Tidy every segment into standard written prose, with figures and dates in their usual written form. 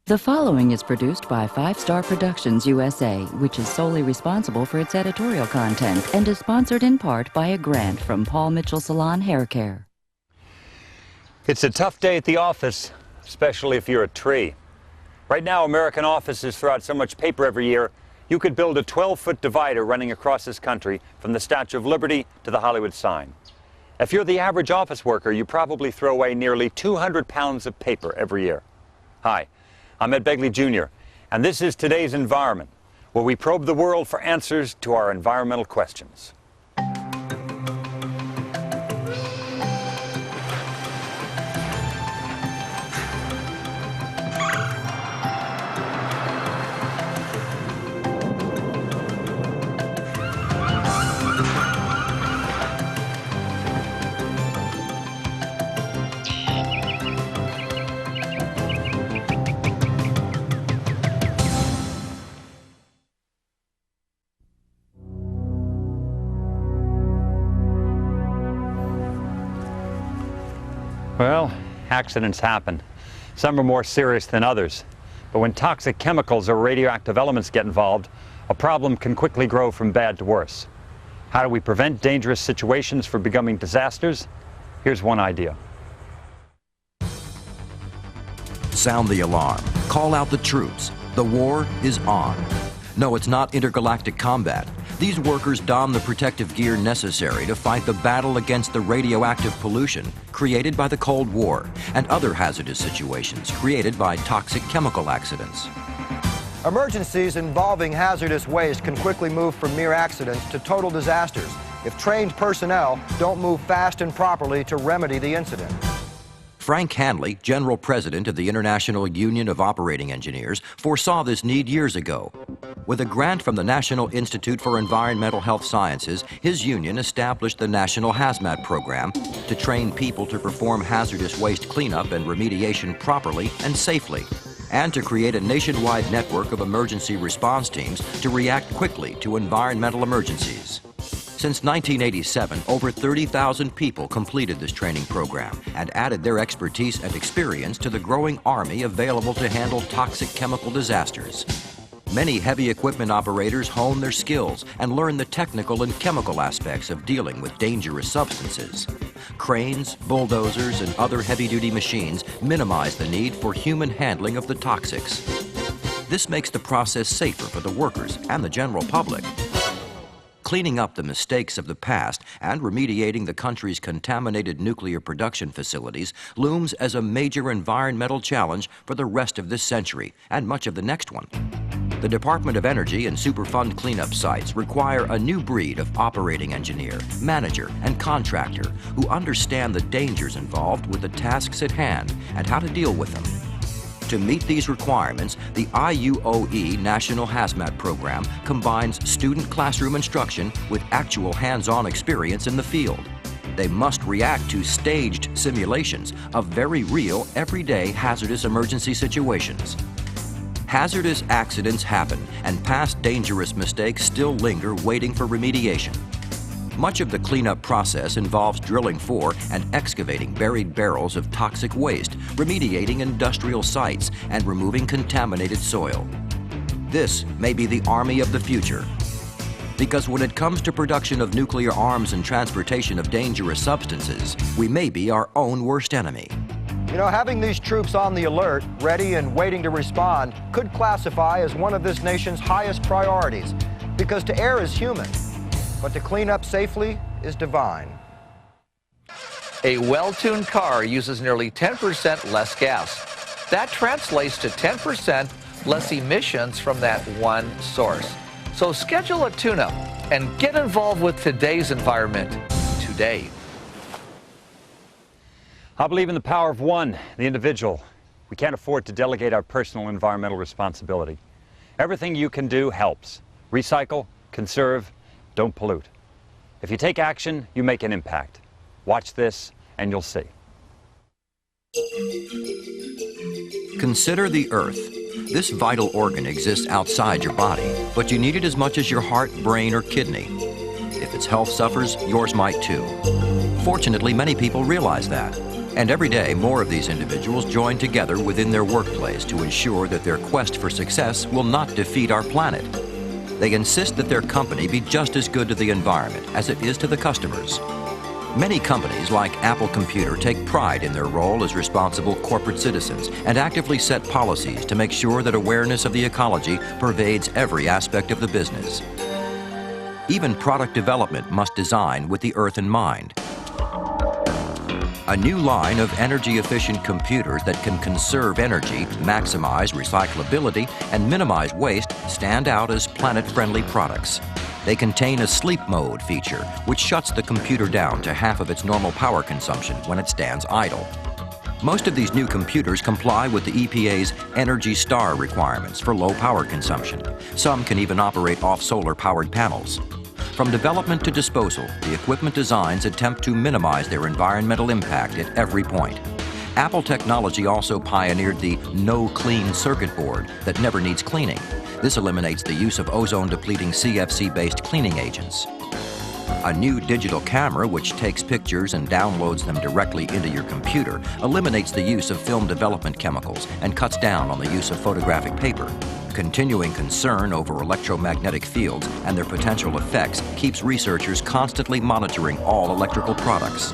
The following is produced by 5 Star Productions USA, which is solely responsible for its editorial content and is sponsored in part by a grant from Paul Mitchell Salon Hair Care. It's a tough day at the office, especially if you're a tree. Right now, American offices throw out so much paper every year, you could build a 12-foot divider running across this country from the Statue of Liberty to the Hollywood sign. If you're the average office worker, you probably throw away nearly 200 pounds of paper every year. Hi, I'm Ed Begley Jr., and this is Today's Environment, where we probe the world for answers to our environmental questions. Well, accidents happen. Some are more serious than others. But when toxic chemicals or radioactive elements get involved, a problem can quickly grow from bad to worse. How do we prevent dangerous situations from becoming disasters? Here's one idea. Sound the alarm. Call out the troops. The war is on. No, it's not intergalactic combat. These workers don the protective gear necessary to fight the battle against the radioactive pollution created by the Cold War and other hazardous situations created by toxic chemical accidents. Emergencies involving hazardous waste can quickly move from mere accidents to total disasters if trained personnel don't move fast and properly to remedy the incident. Frank Hanley, General President of the International Union of Operating Engineers, foresaw this need years ago. With a grant from the National Institute for Environmental Health Sciences, his union established the National Hazmat Program to train people to perform hazardous waste cleanup and remediation properly and safely, and to create a nationwide network of emergency response teams to react quickly to environmental emergencies. Since 1987, over 30,000 people completed this training program and added their expertise and experience to the growing army available to handle toxic chemical disasters. Many heavy equipment operators hone their skills and learn the technical and chemical aspects of dealing with dangerous substances. Cranes, bulldozers, and other heavy-duty machines minimize the need for human handling of the toxics. This makes the process safer for the workers and the general public. Cleaning up the mistakes of the past and remediating the country's contaminated nuclear production facilities looms as a major environmental challenge for the rest of this century and much of the next one. The Department of Energy and Superfund cleanup sites require a new breed of operating engineer, manager, and contractor who understand the dangers involved with the tasks at hand and how to deal with them. To meet these requirements, the IUOE National Hazmat Program combines student classroom instruction with actual hands-on experience in the field. They must react to staged simulations of very real, everyday hazardous emergency situations. Hazardous accidents happen, and past dangerous mistakes still linger waiting for remediation. Much of the cleanup process involves drilling for and excavating buried barrels of toxic waste, remediating industrial sites, and removing contaminated soil. This may be the army of the future. Because when it comes to production of nuclear arms and transportation of dangerous substances, we may be our own worst enemy. You know, having these troops on the alert, ready and waiting to respond, could classify as one of this nation's highest priorities, because to err is human. But to clean up safely is divine. A well-tuned car uses nearly 10% less gas. That translates to 10% less emissions from that one source. So schedule a tune-up and get involved with today's environment today. I believe in the power of one, the individual. We can't afford to delegate our personal environmental responsibility. Everything you can do helps. Recycle, conserve, don't pollute. If you take action, you make an impact. Watch this, and you'll see. Consider the earth. This vital organ exists outside your body, but you need it as much as your heart, brain, or kidney. If its health suffers, yours might too. Fortunately, many people realize that. And every day, more of these individuals join together within their workplace to ensure that their quest for success will not defeat our planet. They insist that their company be just as good to the environment as it is to the customers. Many companies like Apple Computer take pride in their role as responsible corporate citizens and actively set policies to make sure that awareness of the ecology pervades every aspect of the business. Even product development must design with the earth in mind. A new line of energy-efficient computers that can conserve energy, maximize recyclability, and minimize waste stand out as planet-friendly products. They contain a sleep mode feature, which shuts the computer down to half of its normal power consumption when it stands idle. Most of these new computers comply with the EPA's Energy Star requirements for low power consumption. Some can even operate off solar-powered panels. From development to disposal, the equipment designs attempt to minimize their environmental impact at every point. Apple technology also pioneered the no clean circuit board that never needs cleaning. This eliminates the use of ozone-depleting CFC-based cleaning agents. A new digital camera, which takes pictures and downloads them directly into your computer, eliminates the use of film development chemicals and cuts down on the use of photographic paper. Continuing concern over electromagnetic fields and their potential effects keeps researchers constantly monitoring all electrical products.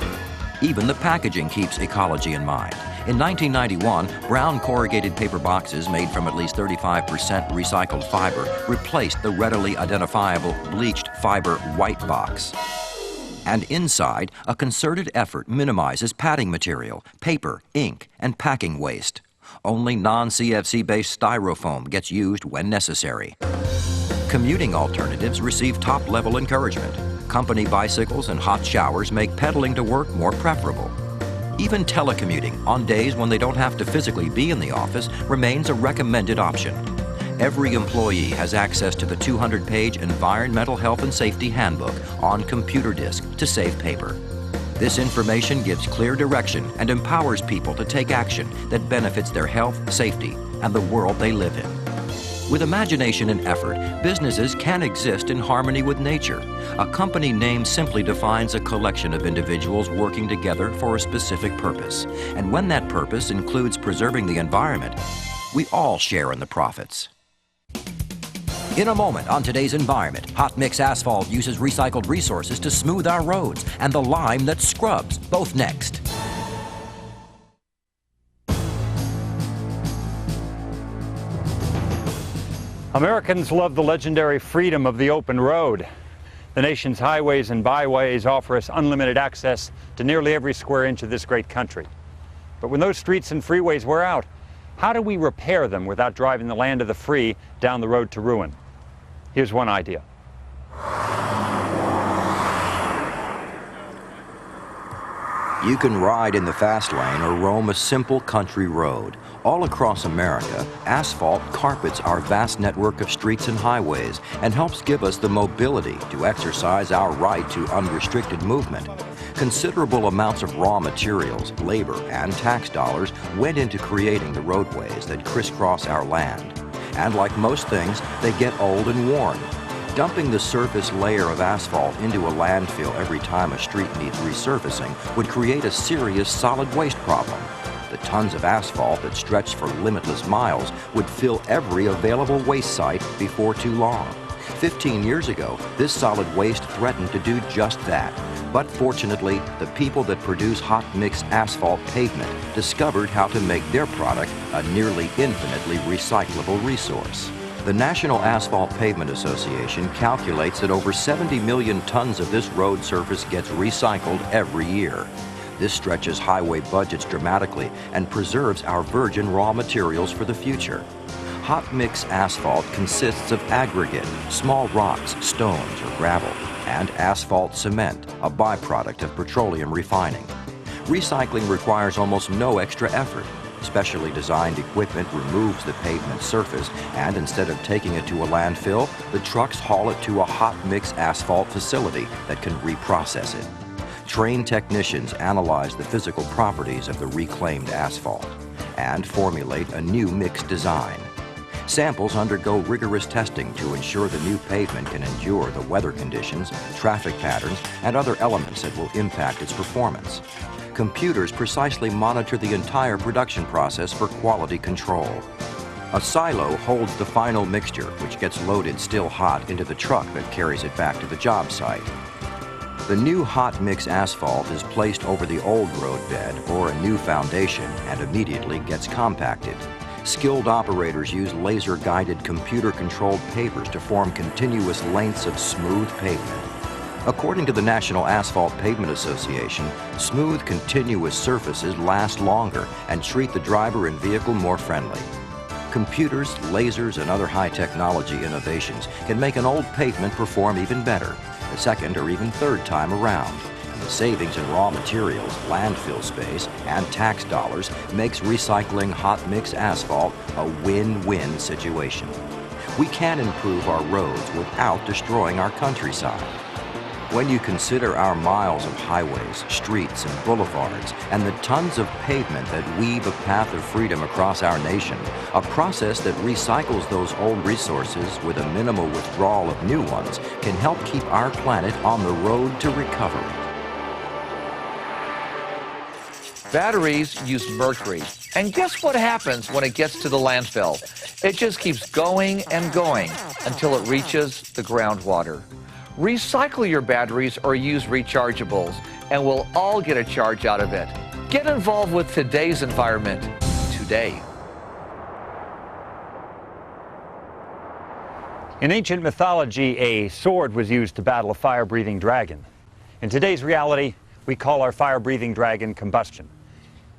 Even the packaging keeps ecology in mind. In 1991, brown corrugated paper boxes made from at least 35% recycled fiber replaced the readily identifiable bleached fiber white box. And inside, a concerted effort minimizes padding material, paper, ink, and packing waste. Only non-CFC-based styrofoam gets used when necessary. Commuting alternatives receive top-level encouragement. Company bicycles and hot showers make pedaling to work more preferable. Even telecommuting on days when they don't have to physically be in the office remains a recommended option. Every employee has access to the 200-page Environmental Health and Safety Handbook on computer disk to save paper. This information gives clear direction and empowers people to take action that benefits their health, safety, and the world they live in. With imagination and effort, businesses can exist in harmony with nature. A company name simply defines a collection of individuals working together for a specific purpose. And when that purpose includes preserving the environment, we all share in the profits. In a moment on today's Environment, hot mix asphalt uses recycled resources to smooth our roads, and the lime that scrubs, both next. Americans love the legendary freedom of the open road. The nation's highways and byways offer us unlimited access to nearly every square inch of this great country. But when those streets and freeways wear out, how do we repair them without driving the land of the free down the road to ruin? Here's one idea. You can ride in the fast lane or roam a simple country road. All across America, asphalt carpets our vast network of streets and highways and helps give us the mobility to exercise our right to unrestricted movement. Considerable amounts of raw materials, labor, and tax dollars went into creating the roadways that crisscross our land. And like most things, they get old and worn. Dumping the surface layer of asphalt into a landfill every time a street needs resurfacing would create a serious solid waste problem. The tons of asphalt that stretch for limitless miles would fill every available waste site before too long. 15 years ago, this solid waste threatened to do just that. But fortunately, the people that produce hot mix asphalt pavement discovered how to make their product a nearly infinitely recyclable resource. The National Asphalt Pavement Association calculates that over 70 million tons of this road surface gets recycled every year. This stretches highway budgets dramatically and preserves our virgin raw materials for the future. Hot mix asphalt consists of aggregate, small rocks, stones, or gravel, and asphalt cement, a byproduct of petroleum refining. Recycling requires almost no extra effort. Specially designed equipment removes the pavement surface, and instead of taking it to a landfill, the trucks haul it to a hot mix asphalt facility that can reprocess it. Trained technicians analyze the physical properties of the reclaimed asphalt and formulate a new mix design. Samples undergo rigorous testing to ensure the new pavement can endure the weather conditions, traffic patterns, and other elements that will impact its performance. computers precisely monitor the entire production process for quality control. A silo holds the final mixture, which gets loaded still hot into the truck that carries it back to the job site. The new hot mix asphalt is placed over the old road bed or a new foundation and immediately gets compacted. Skilled operators use laser-guided, computer-controlled pavers to form continuous lengths of smooth pavement. According to the National Asphalt Pavement Association, smooth, continuous surfaces last longer and treat the driver and vehicle more friendly. Computers, lasers, and other high-technology innovations can make an old pavement perform even better, the second or even third time around. And the savings in raw materials, landfill space, and tax dollars makes recycling hot mix asphalt a win-win situation. We can improve our roads without destroying our countryside. When you consider our miles of highways, streets, and boulevards, and the tons of pavement that weave a path of freedom across our nation, a process that recycles those old resources with a minimal withdrawal of new ones can help keep our planet on the road to recovery. Batteries use mercury. And guess what happens when it gets to the landfill? It just keeps going and going until it reaches the groundwater. Recycle your batteries or use rechargeables, and we'll all get a charge out of it. Get involved with today's environment today. In ancient mythology, a sword was used to battle a fire-breathing dragon. In today's reality, we call our fire-breathing dragon combustion,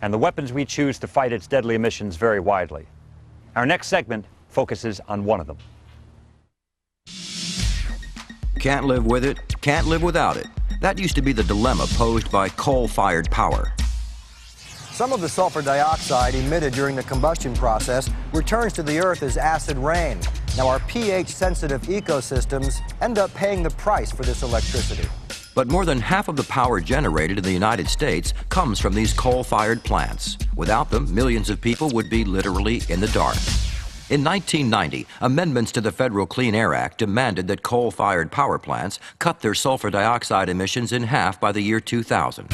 and the weapons we choose to fight its deadly emissions vary widely. Our next segment focuses on one of them. Can't live with it, can't live without it. That used to be the dilemma posed by coal-fired power. Some of the sulfur dioxide emitted during the combustion process returns to the earth as acid rain. Now our pH-sensitive ecosystems end up paying the price for this electricity. But more than half of the power generated in the United States comes from these coal-fired plants. Without them, millions of people would be literally in the dark. In 1990, amendments to the Federal Clean Air Act demanded that coal-fired power plants cut their sulfur dioxide emissions in half by the year 2000.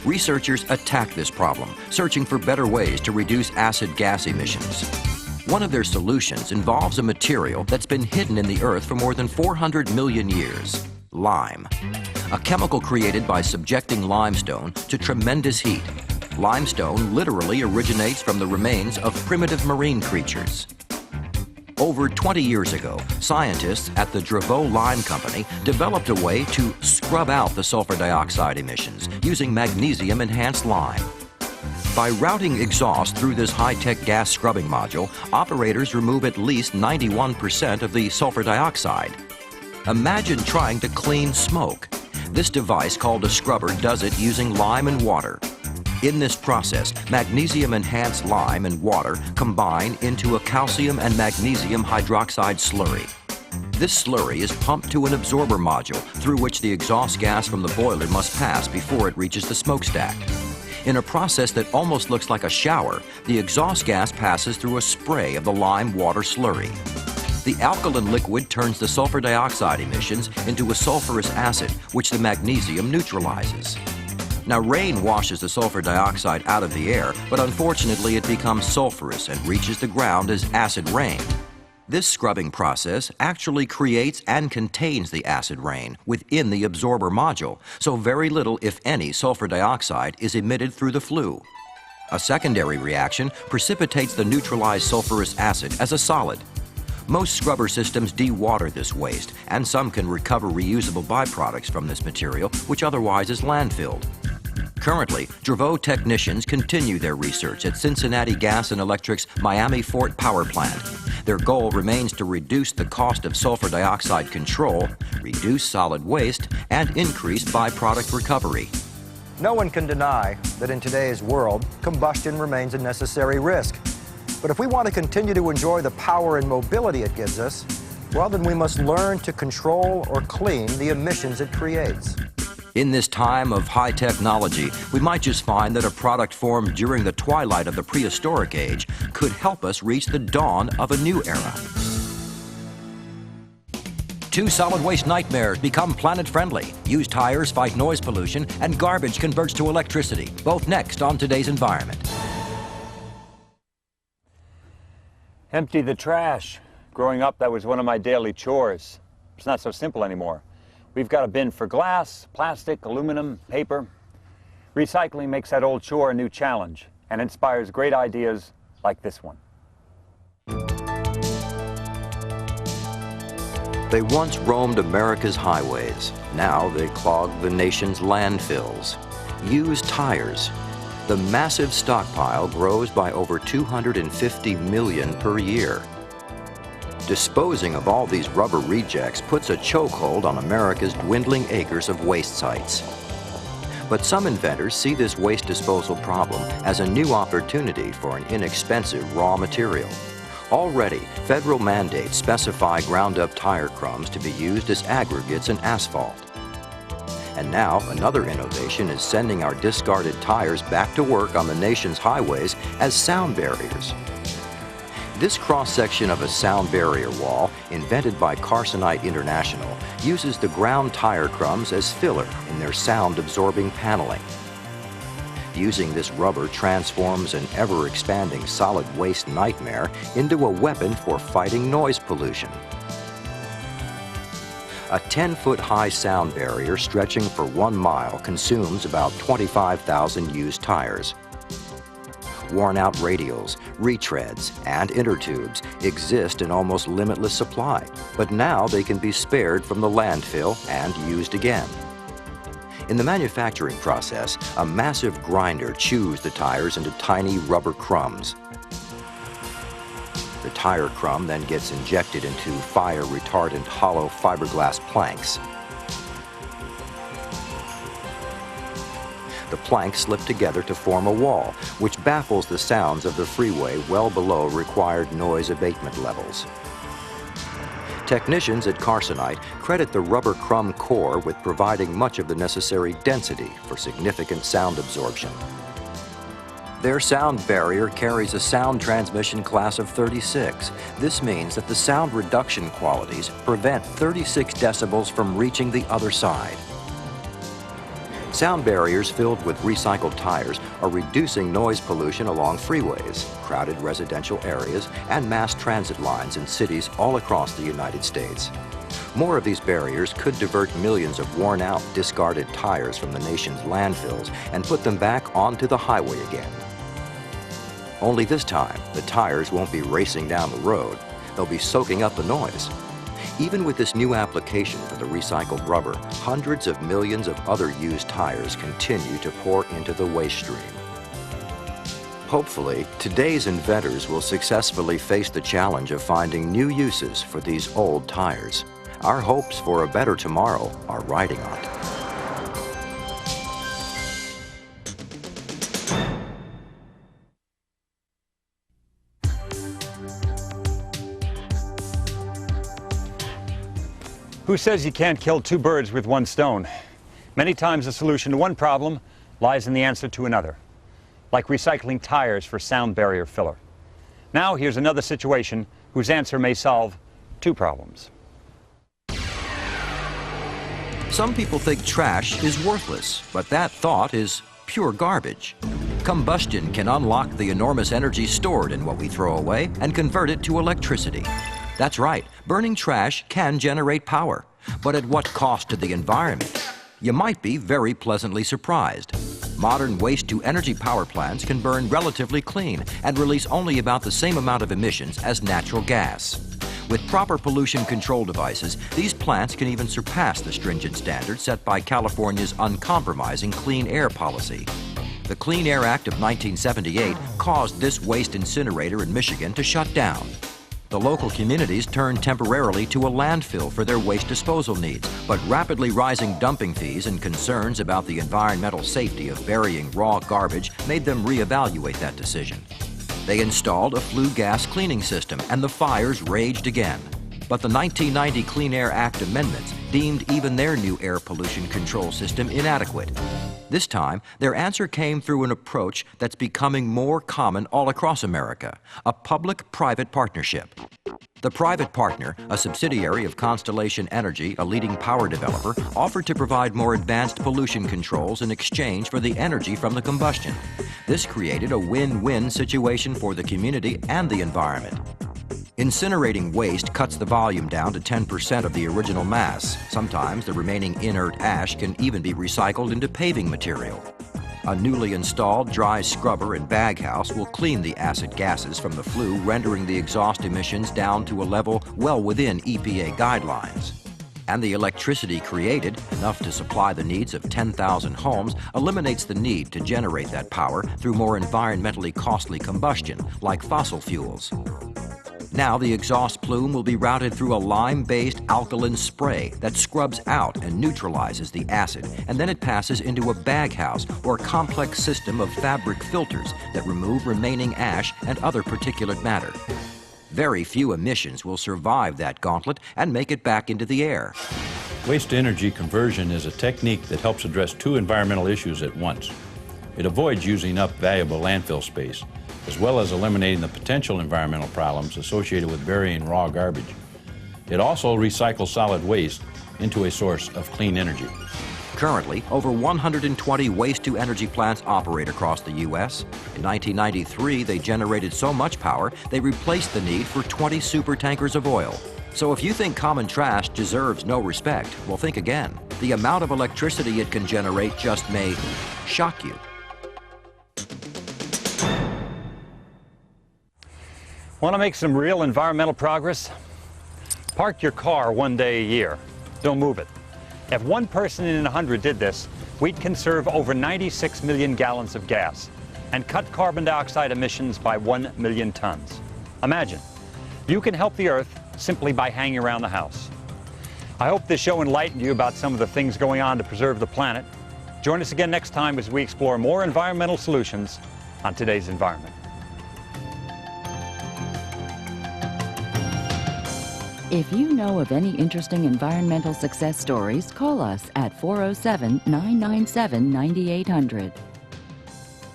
Researchers attacked this problem, searching for better ways to reduce acid gas emissions. One of their solutions involves a material that's been hidden in the earth for more than 400 million years: lime. A chemical created by subjecting limestone to tremendous heat. Limestone literally originates from the remains of primitive marine creatures. Over 20 years ago, scientists at the Draveau Lime Company developed a way to scrub out the sulfur dioxide emissions using magnesium-enhanced lime. By routing exhaust through this high-tech gas scrubbing module, operators remove at least 91% of the sulfur dioxide. Imagine trying to clean smoke. This device, called a scrubber, does it using lime and water. In this process, magnesium-enhanced lime and water combine into a calcium and magnesium hydroxide slurry. This slurry is pumped to an absorber module through which the exhaust gas from the boiler must pass before it reaches the smokestack. In a process that almost looks like a shower, the exhaust gas passes through a spray of the lime-water slurry. The alkaline liquid turns the sulfur dioxide emissions into a sulfurous acid, which the magnesium neutralizes. Now, rain washes the sulfur dioxide out of the air, but unfortunately it becomes sulfurous and reaches the ground as acid rain. This scrubbing process actually creates and contains the acid rain within the absorber module, so very little, if any, sulfur dioxide is emitted through the flue. A secondary reaction precipitates the neutralized sulfurous acid as a solid. Most scrubber systems dewater this waste, and some can recover reusable byproducts from this material, which otherwise is landfilled. Currently, Draveau technicians continue their research at Cincinnati Gas and Electric's Miami Fort Power Plant. Their goal remains to reduce the cost of sulfur dioxide control, reduce solid waste, and increase byproduct recovery. No one can deny that in today's world, combustion remains a necessary risk. But if we want to continue to enjoy the power and mobility it gives us, well, then we must learn to control or clean the emissions it creates. In this time of high technology, we might just find that a product formed during the twilight of the prehistoric age could help us reach the dawn of a new era. Two solid waste nightmares become planet-friendly. Used tires fight noise pollution, and garbage converts to electricity. Both next on Today's Environment. Empty the trash. Growing up, that was one of my daily chores. It's not so simple anymore. We've got a bin for glass, plastic, aluminum, paper. Recycling makes that old chore a new challenge and inspires great ideas like this one. They once roamed America's highways. Now they clog the nation's landfills. Used tires. The massive stockpile grows by over 250 million per year. Disposing of all these rubber rejects puts a chokehold on America's dwindling acres of waste sites. But some inventors see this waste disposal problem as a new opportunity for an inexpensive raw material. Already, federal mandates specify ground-up tire crumbs to be used as aggregates in asphalt. And now, another innovation is sending our discarded tires back to work on the nation's highways as sound barriers. This cross-section of a sound barrier wall, invented by Carson International, uses the ground tire crumbs as filler in their sound-absorbing paneling. Using this rubber transforms an ever-expanding solid waste nightmare into a weapon for fighting noise pollution. A 10-foot-high sound barrier stretching for 1 mile consumes about 25,000 used tires. Worn-out radials, retreads, and inner tubes exist in almost limitless supply, but now they can be spared from the landfill and used again. In the manufacturing process, a massive grinder chews the tires into tiny rubber crumbs. The tire crumb then gets injected into fire-retardant hollow fiberglass planks. The planks slip together to form a wall, which baffles the sounds of the freeway well below required noise abatement levels. Technicians at Carsonite credit the rubber crumb core with providing much of the necessary density for significant sound absorption. Their sound barrier carries a sound transmission class of 36. This means that the sound reduction qualities prevent 36 decibels from reaching the other side. Sound barriers filled with recycled tires are reducing noise pollution along freeways, crowded residential areas, and mass transit lines in cities all across the United States. More of these barriers could divert millions of worn-out, discarded tires from the nation's landfills and put them back onto the highway again. Only this time, the tires won't be racing down the road. They'll be soaking up the noise. Even with this new application for the recycled rubber, hundreds of millions of other used tires continue to pour into the waste stream. Hopefully, today's inventors will successfully face the challenge of finding new uses for these old tires. Our hopes for a better tomorrow are riding on it. Who says you can't kill two birds with one stone? Many times the solution to one problem lies in the answer to another, like recycling tires for sound barrier filler. Now here's another situation whose answer may solve two problems. Some people think trash is worthless, but that thought is pure garbage. Combustion can unlock the enormous energy stored in what we throw away and convert it to electricity. That's right, burning trash can generate power, but at what cost to the environment? You might be very pleasantly surprised. Modern waste-to-energy power plants can burn relatively clean and release only about the same amount of emissions as natural gas. With proper pollution control devices, these plants can even surpass the stringent standards set by California's uncompromising clean air policy. The Clean Air Act of 1978 caused this waste incinerator in Michigan to shut down. The local communities turned temporarily to a landfill for their waste disposal needs, but rapidly rising dumping fees and concerns about the environmental safety of burying raw garbage made them reevaluate that decision. They installed a flue gas cleaning system, and the fires raged again. But the 1990 Clean Air Act amendments deemed even their new air pollution control system inadequate. This time, their answer came through an approach that's becoming more common all across America, a public-private partnership. The private partner, a subsidiary of Constellation Energy, a leading power developer, offered to provide more advanced pollution controls in exchange for the energy from the combustion. This created a win-win situation for the community and the environment. Incinerating waste cuts the volume down to 10% of the original mass. Sometimes the remaining inert ash can even be recycled into paving material. A newly installed dry scrubber and baghouse will clean the acid gases from the flue, rendering the exhaust emissions down to a level well within EPA guidelines. And the electricity created, enough to supply the needs of 10,000 homes, eliminates the need to generate that power through more environmentally costly combustion, like fossil fuels. Now the exhaust plume will be routed through a lime-based alkaline spray that scrubs out and neutralizes the acid, and then it passes into a baghouse or complex system of fabric filters that remove remaining ash and other particulate matter. Very few emissions will survive that gauntlet and make it back into the air. Waste-to-energy conversion is a technique that helps address two environmental issues at once. It avoids using up valuable landfill space, as well as eliminating the potential environmental problems associated with burying raw garbage. It also recycles solid waste into a source of clean energy. Currently, over 120 waste-to-energy plants operate across the U.S. In 1993, they generated so much power, they replaced the need for 20 supertankers of oil. So if you think common trash deserves no respect, well, think again. The amount of electricity it can generate just may shock you. Want to make some real environmental progress? Park your car one day a year. Don't move it. If one person in 100 did this, we'd conserve over 96 million gallons of gas and cut carbon dioxide emissions by 1 million tons. Imagine, you can help the Earth simply by hanging around the house. I hope this show enlightened you about some of the things going on to preserve the planet. Join us again next time as we explore more environmental solutions on Today's Environment. If you know of any interesting environmental success stories, call us at 407-997-9800.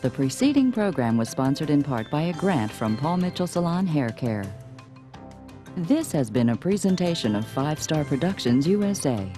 The preceding program was sponsored in part by a grant from Paul Mitchell Salon Hair Care. This has been a presentation of 5 Star Productions USA.